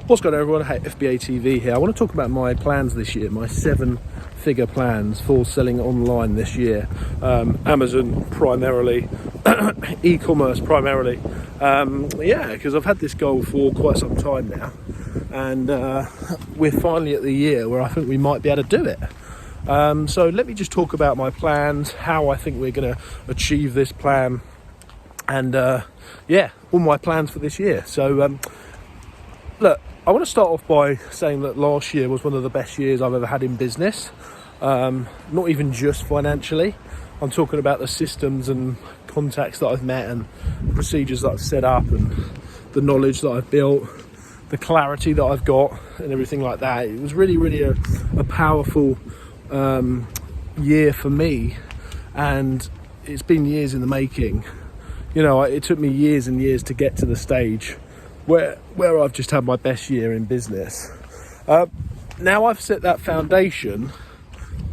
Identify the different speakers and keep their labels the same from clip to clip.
Speaker 1: What's going on, everyone? Hey, FBA TV here. I want to talk about my plans this year, my 7-figure plans for selling online this year. Amazon primarily, e-commerce primarily. Because I've had this goal for quite some time now, and we're finally at the year where I think we might be able to do it. So let me just talk about my plans, how I think we're going to achieve this plan, and all my plans for this year. So look, I want to start off by saying that last year was one of the best years I've ever had in business. Not even just financially. I'm talking about the systems and contacts that I've met and procedures that I've set up and the knowledge that I've built, the clarity that I've got and everything like that. It was really a powerful year for me, and it's been years in the making. You know, it took me years and years to get to the stage where I've just had my best year in business. Now I've set that foundation,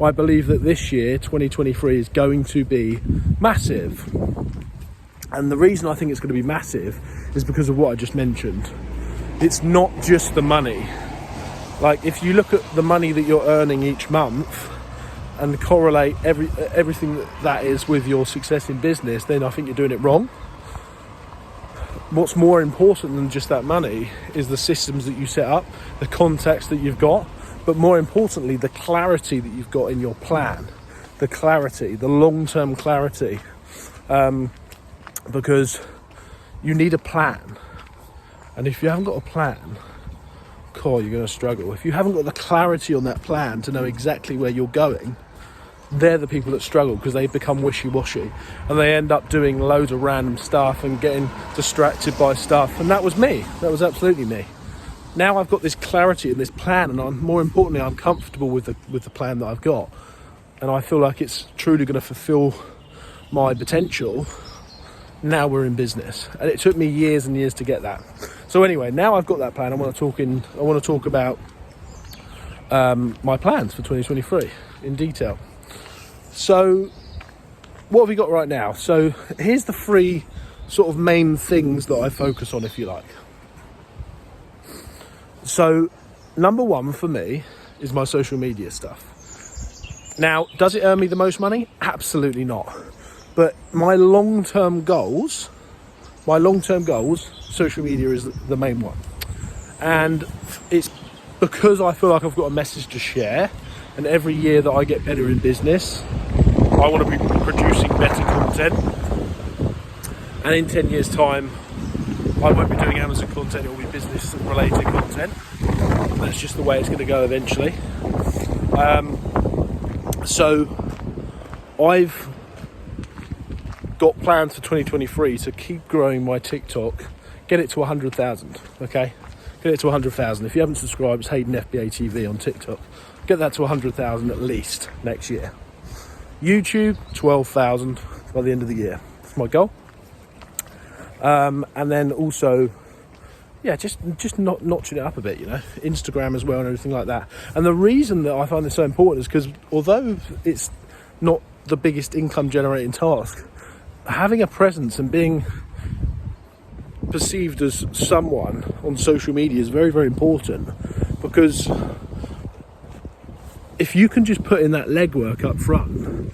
Speaker 1: I believe that this year, 2023, is going to be massive. And the reason I think it's going to be massive is because of what I just mentioned. It's not just the money. Like, if you look at the money that you're earning each month and correlate everything that is with your success in business, then I think you're doing it wrong. What's more important than just that money is the systems that you set up, the contacts that you've got, but more importantly, the clarity that you've got in your plan, the clarity, the long-term clarity, because you need a plan. And if you haven't got a plan, you're going to struggle. If you haven't got the clarity on that plan to know exactly where you're going, they're the people that struggle, because they become wishy-washy and they end up doing loads of random stuff and getting distracted by stuff. And that was me. That was absolutely me. Now I've got this clarity and this plan, and more importantly, I'm comfortable with the plan that I've got, and I feel like it's truly going to fulfill my potential. Now we're in business, and it took me years and years to get that. So anyway, now I've got that plan. I want to talk about my plans for 2023 in detail. So what have we got right now? So here's the 3 sort of main things that I focus on, if you like. So number 1 for me is my social media stuff. Now, does it earn me the most money? Absolutely not. But my long-term goals, social media is the main one. And it's because I feel like I've got a message to share. And every year that I get better in business, I want to be producing better content. And in 10 years' time, I won't be doing Amazon content, it will be business related content. That's just the way it's going to go eventually. So I've got plans for 2023 to keep growing my TikTok, get it to 100,000, okay? Get it to 100,000. If you haven't subscribed, it's Hayden FBA TV on TikTok. Get that to 100,000 at least next year. YouTube, 12,000 by the end of the year. That's my goal. And then also, just not notching it up a bit, you know, Instagram as well and everything like that. And the reason that I find this so important is because although it's not the biggest income generating task, having a presence and being perceived as someone on social media is very important, because if you can just put in that legwork up front,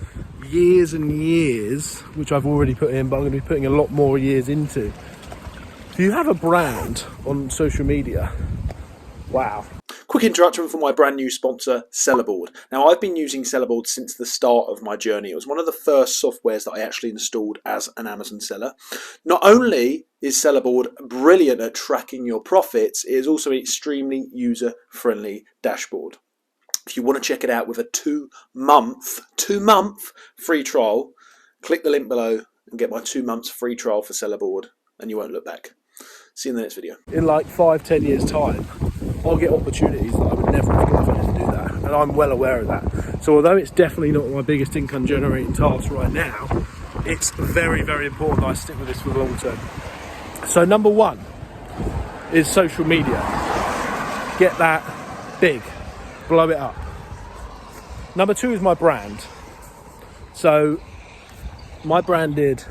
Speaker 1: years and years, which I've already put in, but I'm going to be putting a lot more years into. If you have a brand on social media, wow.
Speaker 2: Quick introduction from my brand new sponsor, Sellerboard. Now, I've been using Sellerboard since the start of my journey. It was one of the first softwares that I actually installed as an Amazon seller. Not only is Sellerboard brilliant at tracking your profits, it is also an extremely user-friendly dashboard. If you want to check it out with a 2-month free trial, click the link below and get my 2 months free trial for Sellerboard, and you won't look back. See you in the next video.
Speaker 1: In like 5-10 years time, I'll get opportunities that I would never have got if I didn't do that, and I'm well aware of that. So although it's definitely not my biggest income generating task right now, it's very important that I stick with this for the long term. So number 1 is social media. Get that big. Blow it up. Number 2 is my brand. So my brand did,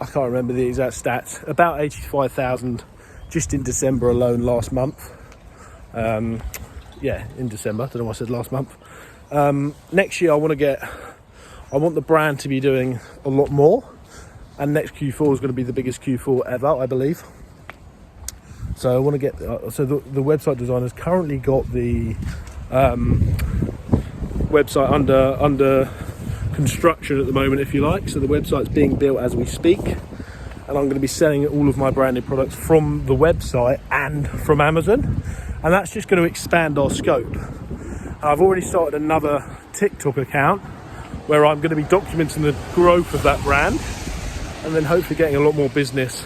Speaker 1: I can't remember the exact stats, about 85,000 just in December alone last month. Yeah, in December. I don't know why I said last month. Next year I want the brand to be doing a lot more, and next Q4 is going to be the biggest Q4 ever, I believe. So I want to get so the website design has currently got the website under construction at the moment, if you like. So the website's being built as we speak, and I'm going to be selling all of my branded products from the website and from Amazon, and that's just going to expand our scope. I've already started another TikTok account where I'm going to be documenting the growth of that brand, and then hopefully getting a lot more business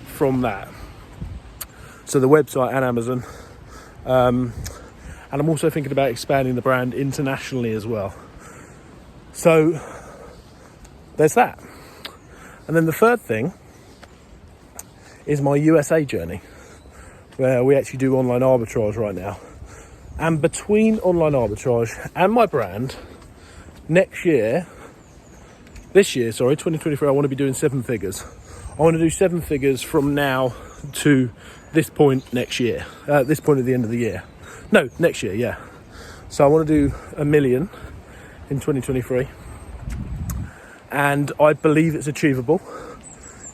Speaker 1: from that. So the website and Amazon, and I'm also thinking about expanding the brand internationally as well. So there's that. And then the third thing is my USA journey, where we actually do online arbitrage right now. And between online arbitrage and my brand, this year, 2023, I want to be doing 7 figures. I want to do 7 figures from now to this point next year, this point at the end of the year. No, next year, yeah. So I want to do $1 million in 2023. And I believe it's achievable.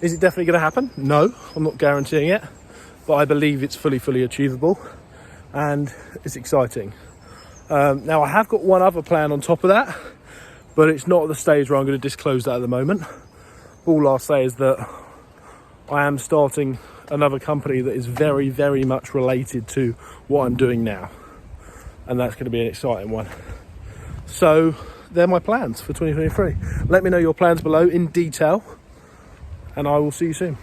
Speaker 1: Is it definitely going to happen? No, I'm not guaranteeing it. But I believe it's fully achievable. And it's exciting. Now I have got one other plan on top of that, but it's not at the stage where I'm going to disclose that at the moment. All I'll say is that I am starting another company that is very much related to what I'm doing now, and that's going to be an exciting one. So they're my plans for 2023. Let me know your plans below in detail, and I will see you soon.